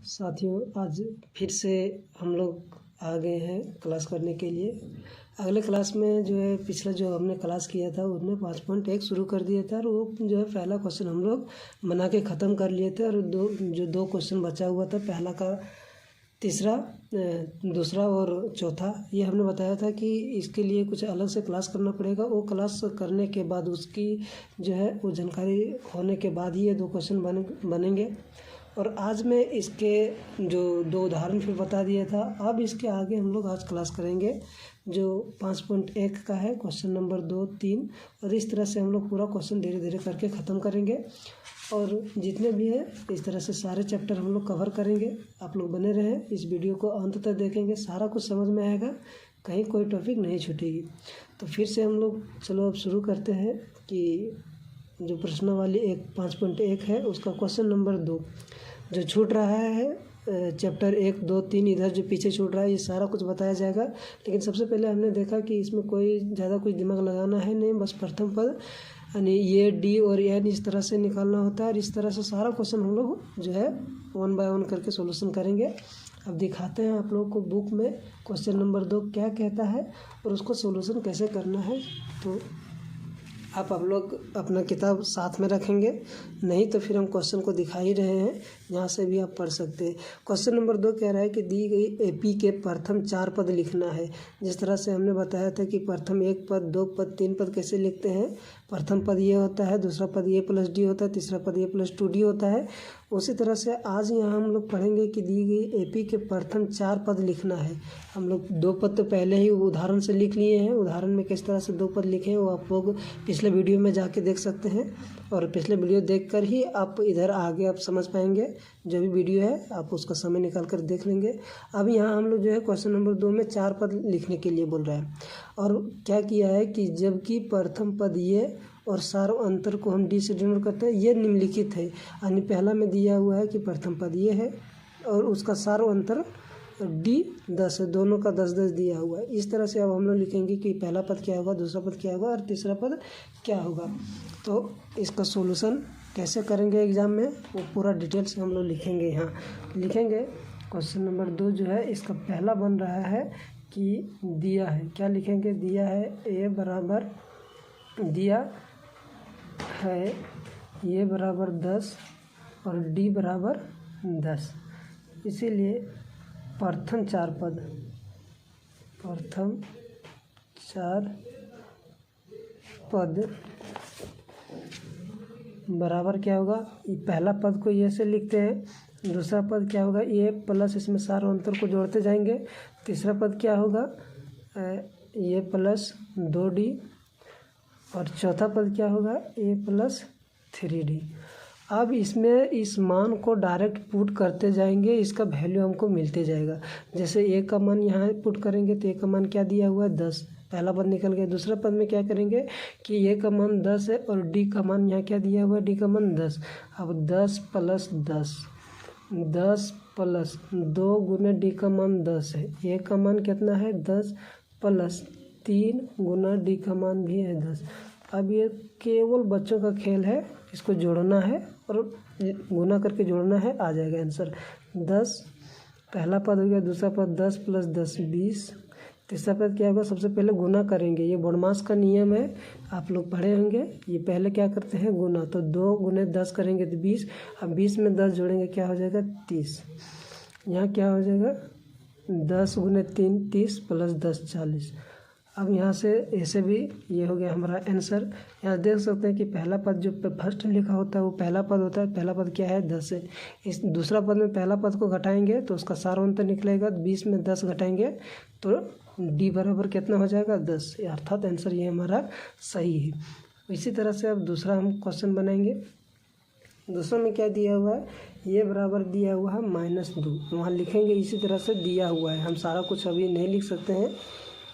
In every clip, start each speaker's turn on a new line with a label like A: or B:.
A: साथियों, आज फिर से हम लोग आ गए हैं क्लास करने के लिए। अगले क्लास में जो है पिछला जो हमने क्लास किया था उसमें 5.1 शुरू कर दिया था और वो जो है पहला क्वेश्चन हम लोग बना के ख़त्म कर लिए थे और दो क्वेश्चन बचा हुआ था, पहला का तीसरा, दूसरा और चौथा। ये हमने बताया था कि इसके लिए कुछ अलग से क्लास करना पड़ेगा। वो क्लास करने के बाद उसकी जो है वो जानकारी होने के बाद ही ये दो क्वेश्चन बनेंगे। और आज मैं इसके जो दो उदाहरण फिर बता दिया था। अब इसके आगे हम लोग आज क्लास करेंगे जो 5.1 का है, क्वेश्चन नंबर 2, 3 और इस तरह से हम लोग पूरा क्वेश्चन धीरे धीरे करके ख़त्म करेंगे। और जितने भी हैं इस तरह से सारे चैप्टर हम लोग कवर करेंगे। आप लोग बने रहें, इस वीडियो को अंत तक देखेंगे, सारा कुछ समझ में आएगा, कहीं कोई टॉपिक नहीं छूटेगी। तो फिर से हम लोग चलो अब शुरू करते हैं कि जो प्रश्नावली 5.1 है उसका क्वेश्चन नंबर 2 जो छूट रहा है चैप्टर 1, 2, 3 इधर जो पीछे छूट रहा है ये सारा कुछ बताया जाएगा। लेकिन सबसे पहले हमने देखा कि इसमें कोई ज़्यादा कुछ दिमाग लगाना है नहीं, बस प्रथम पद यानी ये डी और एन इस तरह से निकालना होता है। और इस तरह से सारा क्वेश्चन हम लोग जो है 1 बाय 1 करके सॉल्यूशन करेंगे। अब दिखाते हैं आप लोगों को बुक में क्वेश्चन नंबर 2 क्या कहता है और उसको सॉल्यूशन कैसे करना है। तो आप लोग अपना किताब साथ में रखेंगे, नहीं तो फिर हम क्वेश्चन को दिखा ही रहे हैं, यहाँ से भी आप पढ़ सकते हैं। क्वेश्चन नंबर 2 कह रहा है कि दी गई एपी के प्रथम 4 पद लिखना है। जिस तरह से हमने बताया था कि प्रथम 1 पद, 2 पद, 3 पद कैसे लिखते हैं। प्रथम पद ये होता है, दूसरा पद ए प्लस डी होता है, तीसरा पद ए प्लस 2d होता है। उसी तरह से आज यहाँ हम लोग पढ़ेंगे कि दी गई एपी के प्रथम 4 पद लिखना है। हम लोग 2 पद तो पहले ही उदाहरण से लिख लिए हैं। उदाहरण में किस तरह से 2 पद लिखे हैं वो आप लोग पिछले वीडियो में जाके देख सकते हैं और पिछले वीडियो देखकर ही आप इधर आगे आप समझ पाएंगे। जो भी वीडियो है आप उसका समय निकाल कर देख लेंगे। अब यहाँ हम लोग जो है क्वेश्चन नंबर 2 में 4 पद लिखने के लिए बोल रहे हैं और क्या किया है कि जबकि प्रथम पद ये और सारो अंतर को हम डी से डिनोट करते हैं, ये निम्नलिखित है। यानी पहला में दिया हुआ है कि प्रथम पद ये है और उसका सारो अंतर डी 10 है, दोनों का 10-10 दिया हुआ है। इस तरह से अब हम लोग लिखेंगे कि पहला पद क्या होगा, दूसरा पद क्या होगा और तीसरा पद क्या होगा। तो इसका सॉल्यूशन कैसे करेंगे एग्ज़ाम में वो पूरा डिटेल से हम लोग लिखेंगे। यहाँ लिखेंगे क्वेश्चन नंबर 2 जो है इसका पहला बन रहा है कि दिया है, क्या लिखेंगे, दिया है ए बराबर, दिया है ये बराबर 10 और डी बराबर 10। इसीलिए प्रथम 4 पद, प्रथम 4 पद बराबर क्या होगा, पहला पद को ये से लिखते हैं, दूसरा पद क्या होगा ये प्लस इसमें सारे अंतर को जोड़ते जाएंगे, तीसरा पद क्या होगा ये प्लस 2d और चौथा पद क्या होगा ए प्लस 3d। अब इसमें इस मान को डायरेक्ट पुट करते जाएंगे, इसका वैल्यू हमको मिलते जाएगा। जैसे ए का मान यहाँ पुट करेंगे तो ए का मान क्या दिया हुआ है 10, पहला पद निकल गया। दूसरा पद में क्या करेंगे कि ए का मान 10 है और डी का मान यहाँ क्या दिया हुआ है, डी का मान 10। अब 10 प्लस 10, 10 प्लस 2 गुना डी का मान 10 है, ए का मान कितना है 10 प्लस 3 गुना डी का मान भी है 10। अब ये केवल बच्चों का खेल है, इसको जोड़ना है और गुना करके जोड़ना है, आ जाएगा आंसर 10। पहला पद हो गया, दूसरा पद 10 प्लस 10 20, तीसरा पद क्या होगा, सबसे पहले गुना करेंगे। ये बोडमास का नियम है, आप लोग पढ़े होंगे। ये पहले क्या करते हैं गुना, तो 2 गुने 10 करेंगे तो 20। अब 20 में 10 जोड़ेंगे क्या हो जाएगा 30। यहाँ क्या हो जाएगा 10 गुने 3 30 प्लस 10 40। अब यहाँ से ऐसे भी ये हो गया हमारा आंसर। यहाँ देख सकते हैं कि पहला पद जो फर्स्ट लिखा होता है वो पहला पद होता है। पहला पद क्या है 10 है। इस दूसरा पद में पहला पद को घटाएंगे तो उसका सारा अंतर निकलेगा। 20 में 10 घटाएंगे तो डी बराबर कितना हो जाएगा 10, अर्थात आंसर ये हमारा सही है। इसी तरह से अब दूसरा हम क्वेश्चन बनाएंगे। दूसरा में क्या दिया हुआ है, ये बराबर दिया हुआ है -2, वहाँ लिखेंगे इसी तरह से दिया हुआ है। हम सारा कुछ अभी नहीं लिख सकते हैं,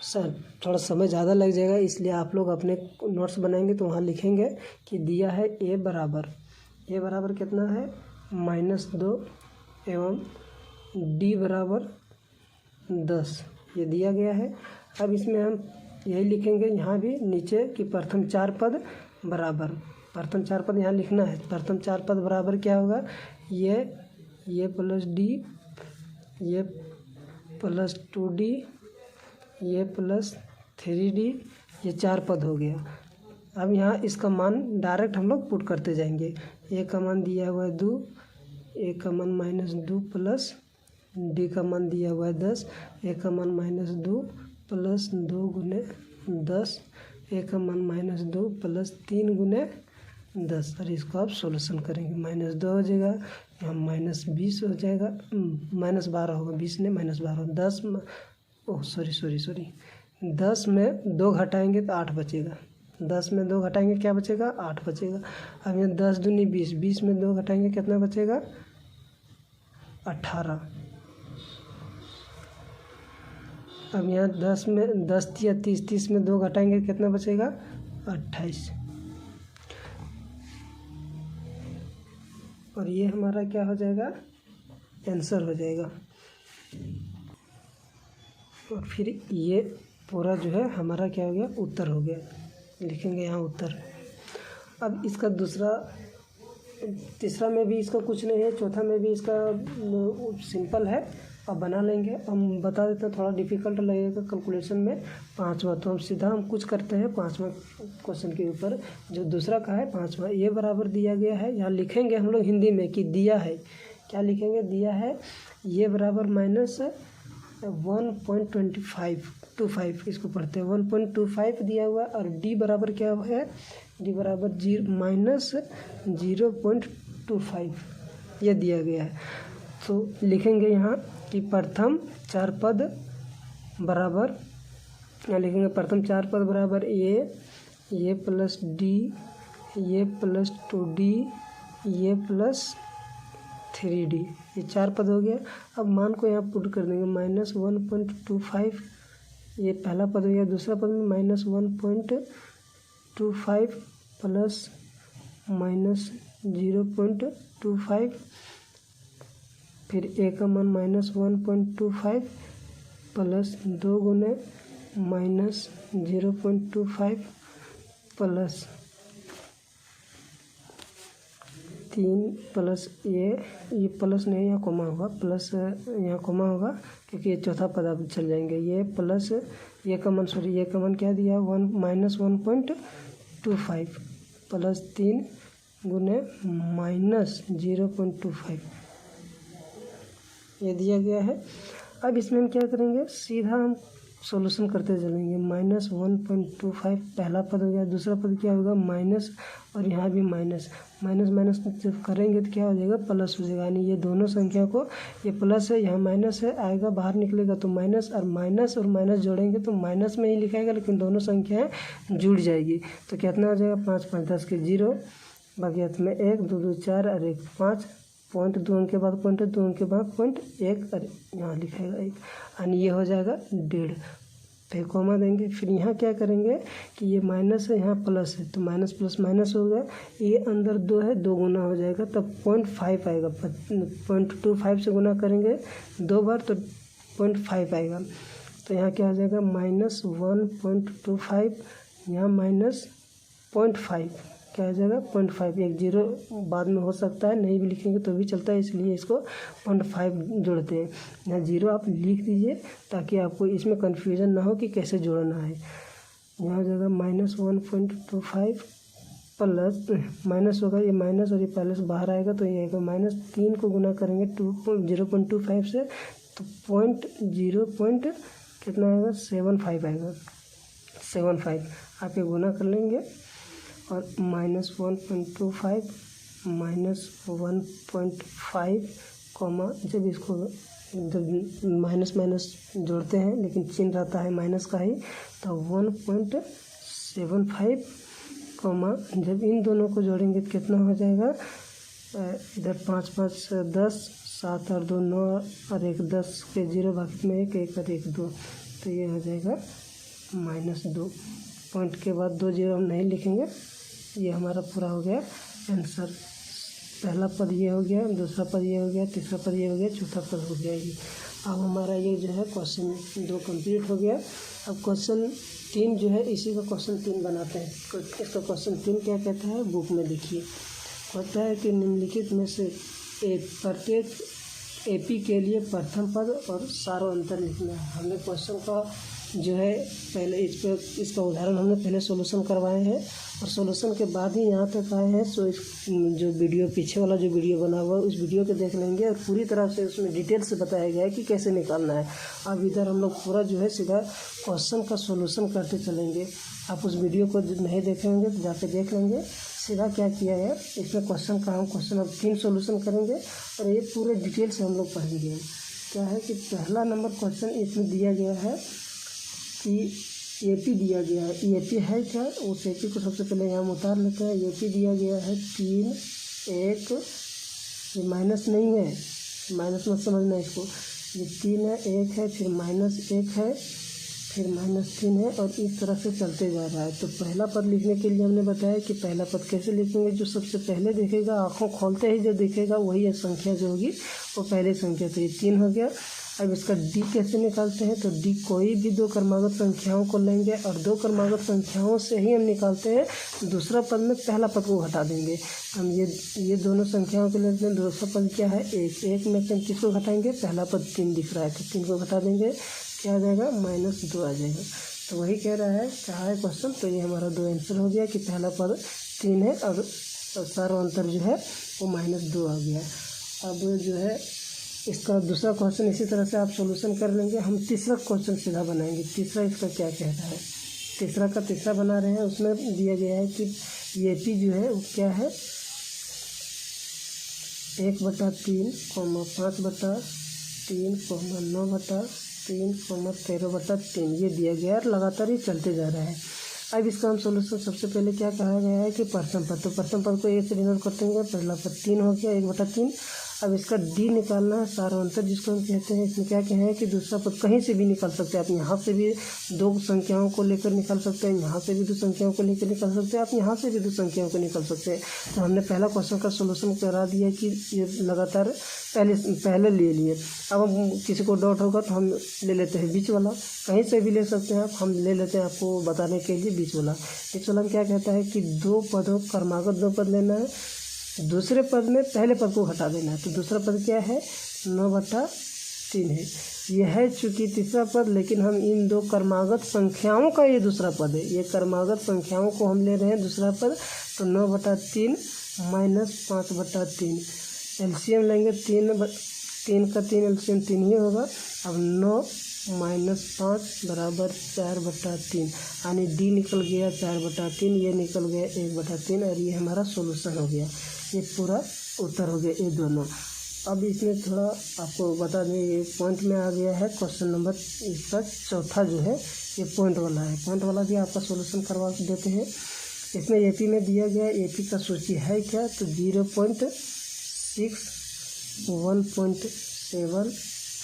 A: सर थोड़ा समय ज़्यादा लग जाएगा, इसलिए आप लोग अपने नोट्स बनाएंगे तो वहाँ लिखेंगे कि दिया है ए बराबर कितना है -2 एवं डी बराबर 10, ये दिया गया है। अब इसमें हम यही लिखेंगे यहाँ भी नीचे कि प्रथम 4 पद बराबर, प्रथम 4 पद यहाँ लिखना है। प्रथम 4 पद बराबर क्या होगा, ये ये प्लस डी, ये प्लस 2d, ये प्लस 3d, ये 4 पद हो गया। अब यहाँ इसका मान डायरेक्ट हम लोग पुट करते जाएंगे। ए का मान दिया हुआ है 2, ए का मान -2 प्लस डी का मान दिया हुआ है 10, ए का मान -2 प्लस 2 गुने 10, ए का मान -2 प्लस 3 गुने 10। और इसको आप सोल्यूशन करेंगे, -2 हो जाएगा, यहाँ -20 हो जाएगा, -12 होगा, 20 ने -12 10 सॉरी 10 में 2 घटाएंगे तो 8 बचेगा। 10 में 2 घटाएंगे क्या बचेगा? 8 बचेगा। अब यहाँ 10 दूनी 20, 20 में 2 घटाएंगे कितना बचेगा? 18। अब यहाँ 10 में 10 या 30, 30 में 2 घटाएंगे कितना बचेगा? 28। और ये हमारा क्या हो जाएगा? आंसर हो जाएगा। और फिर ये पूरा जो है हमारा क्या हो गया? उत्तर हो गया। लिखेंगे यहाँ उत्तर। अब इसका तीसरा में भी इसका कुछ नहीं है, चौथा में भी इसका सिंपल है, अब बना लेंगे। हम बता देते हैं, थोड़ा डिफ़िकल्ट लगेगा कैलकुलेशन में। 5वां तो हम सीधा कुछ करते हैं 5वां क्वेश्चन के ऊपर, जो दूसरा का है 5वां। ये बराबर दिया गया है, यहाँ लिखेंगे हम लोग हिंदी में कि दिया है। क्या लिखेंगे? दिया है ये बराबर -1.25 इसको पढ़ते हैं। 1.25 दिया हुआ है। और डी बराबर क्या है? डी बराबर -0.25 ये दिया गया है। तो लिखेंगे यहाँ कि प्रथम 4 पद बराबर, यहाँ लिखेंगे प्रथम 4 पद बराबर ये प्लस डी, ये प्लस 2d, ये प्लस 3d, ये 4 पद हो गया। अब मान को यहाँ पुट कर देंगे, -1.25 ये पहला पद हो गया। दूसरा पद में -1.25 प्लस -0.25, फिर ए का मान -1.25 प्लस 2 गुने -0.25 प्लस 3 प्लस ये प्लस नहीं, यहाँ कोमा होगा, प्लस यहाँ कोमा होगा क्योंकि ये चौथा पद आप चल जाएंगे। ये प्लस ये का मान क्या दिया? -1.25 प्लस 3 गुने -0.25 ये दिया गया है। अब इसमें हम क्या करेंगे? सीधा हम सॉल्यूशन करते चलेंगे। -1.25 पहला पद हो गया, दूसरा पद क्या होगा? माइनस, और यहाँ भी माइनस जब करेंगे तो क्या हो जाएगा? प्लस हो जाएगा। यानी ये दोनों संख्या को, ये प्लस है यहाँ माइनस है, आएगा बाहर निकलेगा तो माइनस, और माइनस जोड़ेंगे तो माइनस में ही लिखाएगा, लेकिन दोनों संख्याएँ जुड़ जाएगी। तो कितना हो जाएगा? 5 5 10 के 0, बाकी हाथ में 1 2 2 4 और 1 5, पॉइंट 2 अंक के बाद पॉइंट, 2 अंक के बाद पॉइंट 1, और यहाँ लिखाएगा 1, यानी ये हो जाएगा 1.5। फिर कॉमा देंगे। फिर यहाँ क्या करेंगे कि ये माइनस है, यहाँ प्लस है, तो माइनस प्लस माइनस हो गया। ये अंदर 2 है, 2 गुना हो जाएगा, तब 0.5 आएगा। 0.25 से गुना करेंगे 2 बार तो 0.5 आएगा। तो यहाँ क्या हो जाएगा? -1.25, यहाँ -0.5 क्या हो जाएगा? 0.5। एक 0 बाद में हो सकता है, नहीं भी लिखेंगे तो भी चलता है, इसलिए इसको 0.5 जोड़ते हैं। यहाँ 0 आप लिख दीजिए ताकि आपको इसमें कन्फ्यूज़न ना हो कि कैसे जोड़ना है। यहाँ हो जाएगा -1.25 प्लस माइनस होगा, ये माइनस और ये प्लस बाहर आएगा तो ये आएगा -3 को गुना करेंगे 0.25 से तो कितना आएगा? 75 आएगा। 75 आप ये गुना कर लेंगे और -1.25 -1.5 कॉमा, जब इसको माइनस जोड़ते हैं लेकिन चिन्ह रहता है माइनस का ही, तो 1.75 कॉमा, जब इन दोनों को जोड़ेंगे तो कितना हो जाएगा? इधर 5 5 10, 7 और 2 9 और 1 10 के 0, बाकी में 1 1 और 1 2, तो ये हो जाएगा -2। पॉइंट के बाद 2 0 हम नहीं लिखेंगे। ये हमारा पूरा हो गया आंसर। पहला पद ये हो गया, दूसरा पद ये हो गया, तीसरा पद ये हो गया, चौथा पद हो गया ये। अब हमारा ये जो है क्वेश्चन 2 कंप्लीट हो गया। अब क्वेश्चन 3 जो है, इसी का क्वेश्चन 3 बनाते हैं। इसका क्वेश्चन 3 क्या कहता है? बुक में देखिए, कहता है कि निम्नलिखित में से प्रत्येक एपी के लिए प्रथम पद और सारो अंतर लिखना है। हमने क्वेश्चन का जो है पहले इसका उदाहरण हमने पहले सॉल्यूशन करवाए हैं और सॉल्यूशन के बाद ही यहाँ तक आए हैं। सो इस जो वीडियो पीछे वाला जो वीडियो बना हुआ है उस वीडियो को देख लेंगे और पूरी तरह से उसमें डिटेल से बताया गया है कि कैसे निकालना है। अब इधर हम लोग पूरा जो है सीधा क्वेश्चन का सॉल्यूशन करते चलेंगे। आप उस वीडियो को नहीं देखेंगे तो जाके देख लेंगे। सीधा क्या किया है, इसमें क्वेश्चन का हम क्वेश्चन अब 3 सॉल्यूशन करेंगे और ये पूरे डिटेल से हम लोग पढ़ेंगे। क्या है कि पहला नंबर क्वेश्चन इसमें दिया गया है कि एपी दिया गया है। एपी है क्या, उस एपी को सबसे पहले यहाँ उतार लेते हैं। एपी दिया गया है 3 1, ये माइनस नहीं है, माइनस मत समझना इसको। ये 3 है, 1 है, फिर -1 है, फिर -3 है और इस तरह से चलते जा रहा है। तो पहला पद लिखने के लिए हमने बताया कि पहला पद कैसे लिखेंगे। जो सबसे पहले दिखेगा, आँखों खोलते ही जो दिखेगा वही संख्या जो होगी वो पहली संख्या। तो ये 3 हो गया। अब इसका डी कैसे निकालते हैं, तो डी कोई भी 2 क्रमागत संख्याओं को लेंगे और 2 क्रमागत संख्याओं से ही हम निकालते हैं। दूसरा पद में पहला पद को घटा देंगे। हम ये दोनों संख्याओं के लेते हैं। दूसरा पद क्या है, 1 में से हम किसको घटाएंगे, पहला पद 3 दिख रहा है तो 3 को घटा देंगे, क्या आ जाएगा, -2 आ जाएगा। तो वही कह रहा है, कहा है क्वेश्चन। तो ये हमारा 2 आंसर हो गया कि पहला पद 3 है और सारा अंतर जो है वो -2 आ गया। अब जो है इसका दूसरा क्वेश्चन इसी तरह से आप सॉल्यूशन कर लेंगे। हम तीसरा क्वेश्चन सीधा बनाएंगे। तीसरा इसका क्या कहता है, तीसरा बना रहे हैं। उसमें दिया गया है कि ये पी जो है वो क्या है, 1/3, 5/3, 9/3, 13/3 ये दिया गया है और लगातार ये चलते जा रहा है। अब इसका हम सॉल्यूशन सबसे पहले क्या कहा गया है कि प्रथम पद, तो प्रथम पद को 1 से डिनोट करते हैं। पहला पद 3 हो गया, 1/3। अब इसका डी निकालना है, सारा अंतर जिसको हम कहते हैं। इसमें क्या कहें कि दूसरा पद कहीं से भी निकाल सकते हैं। आप यहाँ से भी 2 संख्याओं को लेकर निकाल सकते हैं, यहाँ से भी 2 संख्याओं को लेकर निकाल सकते हैं, आप यहाँ से भी 2 संख्याओं को निकाल सकते हैं। तो हमने पहला क्वेश्चन का सॉल्यूशन करा दिया कि ये लगातार पहले ले लिए। अब हम किसी को डाउट होगा तो हम ले लेते हैं बीच वाला, कहीं से भी ले सकते हैं आप। हम ले लेते हैं आपको बताने के लिए बीच वाला। बीच वाला में क्या कहता है कि 2 पदों क्रमागत 2 पद लेना है, दूसरे पद में पहले पद को हटा देना है। तो दूसरा पद क्या है, 9/3 है। यह है चूँकि तीसरा पद, लेकिन हम इन 2 क्रमागत संख्याओं का ये दूसरा पद है। ये क्रमागत संख्याओं को हम ले रहे हैं दूसरा पद। तो 9/3 -5/3 एलसीएम लेंगे। 3 का 3 एलसीएम 3 ही होगा। अब 9 - 5 = 4/3 यानी डी निकल गया 4/3, ये निकल गया 1/3 और ये हमारा सॉल्यूशन हो गया। ये पूरा उत्तर हो गया ये दोनों। अब इसमें थोड़ा आपको बता दें, ये पॉइंट में आ गया है क्वेश्चन नंबर। इसका चौथा जो है ये पॉइंट वाला है। पॉइंट वाला भी आपका सॉल्यूशन करवा देते हैं। इसमें एपी में दिया गया, एपी का सूची है क्या, तो 0.6, 1.7,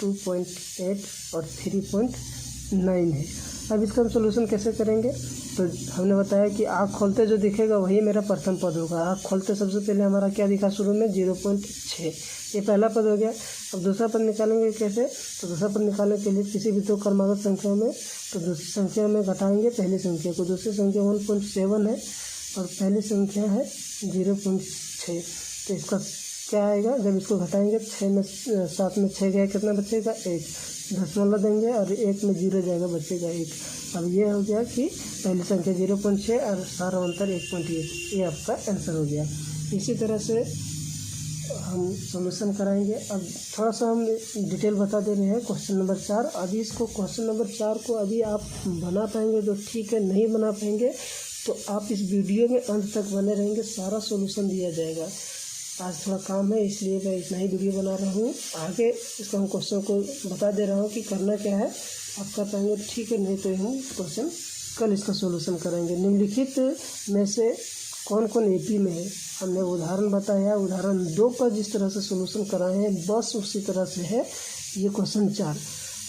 A: 2.8 और 3.9 है। अब इसका हम सॉल्यूशन कैसे करेंगे, तो हमने बताया कि आँख खोलते जो दिखेगा वही मेरा प्रथम पद होगा। आँख खोलते सबसे पहले हमारा क्या दिखा शुरू में, 0.6, ये पहला पद हो गया। अब दूसरा पद निकालेंगे कैसे, तो दूसरा पद निकालने के लिए किसी भी 2 क्रमागत संख्या में, तो दूसरी संख्या में घटाएंगे पहली संख्या को। दूसरी संख्या 1.7 है और पहली संख्या है 0.6। तो इसका क्या आएगा, जब इसको घटाएंगे 7 में 6 गया, कितना बचेगा, 1 दशमलव देंगे और 1 में 0 जाएगा, बचेगा 1। अब ये हो गया कि पहली संख्या 0.6 और सारा अंतर 1.8, ये आपका आंसर हो गया। इसी तरह से हम सॉल्यूशन कराएंगे। अब थोड़ा सा हम डिटेल बता दे रहे हैं क्वेश्चन नंबर 4। अभी इसको क्वेश्चन नंबर 4 को अभी आप बना पाएंगे तो ठीक है, नहीं बना पाएंगे तो आप इस वीडियो में अंत तक बने रहेंगे, सारा सॉल्यूशन दिया जाएगा। आज थोड़ा काम है इसलिए मैं इतना ही वीडियो बना रहा हूँ। आगे इसको हम क्वेश्चन को बता दे रहा हूँ कि करना क्या है, आप कर पाएंगे ठीक है, नहीं तो हम क्वेश्चन कल इसका सॉल्यूशन करेंगे। निम्नलिखित में से कौन कौन एपी में है, हमने उदाहरण बताया। उदाहरण 2 पर जिस तरह से सॉल्यूशन कराए हैं बस उसी तरह से है ये क्वेश्चन 4।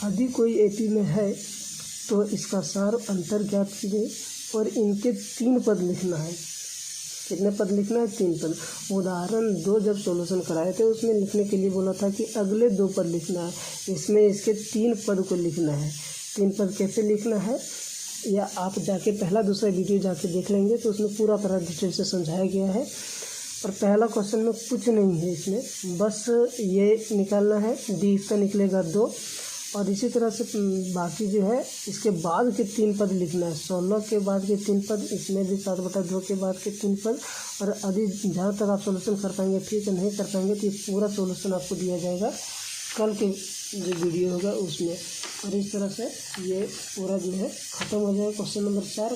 A: यदि कोई एपी में है तो इसका सार अंतर ज्ञात कीजिए और इनके 3 पद लिखना है। कितने पद लिखना है, 3 पद। उदाहरण 2 जब सॉल्यूशन कराए थे उसमें लिखने के लिए बोला था कि अगले 2 पद लिखना है, इसमें इसके 3 पद को लिखना है। 3 पद कैसे लिखना है, या आप जाके पहला दूसरा वीडियो जाके देख लेंगे तो उसमें पूरा तरह डिटेल से समझाया गया है। और पहला क्वेश्चन में कुछ नहीं है इसमें, बस ये निकालना है, डी इसका निकलेगा 2। और इसी तरह से बाकी जो है इसके बाद के 3 पद लिखना है, 16 के बाद के 3 पद, इसमें भी 7/2 के बाद के 3 पद। और अभी जहाँ तक आप सोल्यूशन कर पाएंगे ठीक है, नहीं कर पाएंगे तो ये पूरा सोल्यूशन आपको दिया जाएगा कल के जो वीडियो होगा उसमें। और इस तरह से ये पूरा जो है ख़त्म हो जाएगा क्वेश्चन नंबर 4।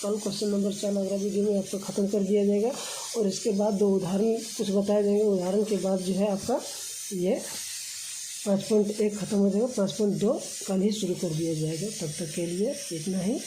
A: कल क्वेश्चन नंबर 4 अगला वीडियो में आपको ख़त्म कर दिया जाएगा। और इसके बाद 2 उदाहरण कुछ बताए जाएंगे, उदाहरण के बाद जो है आपका ये 5.1 ख़त्म हो जाएगा, 5.2 कल ही शुरू कर दिया जाएगा। तब तक के लिए इतना ही।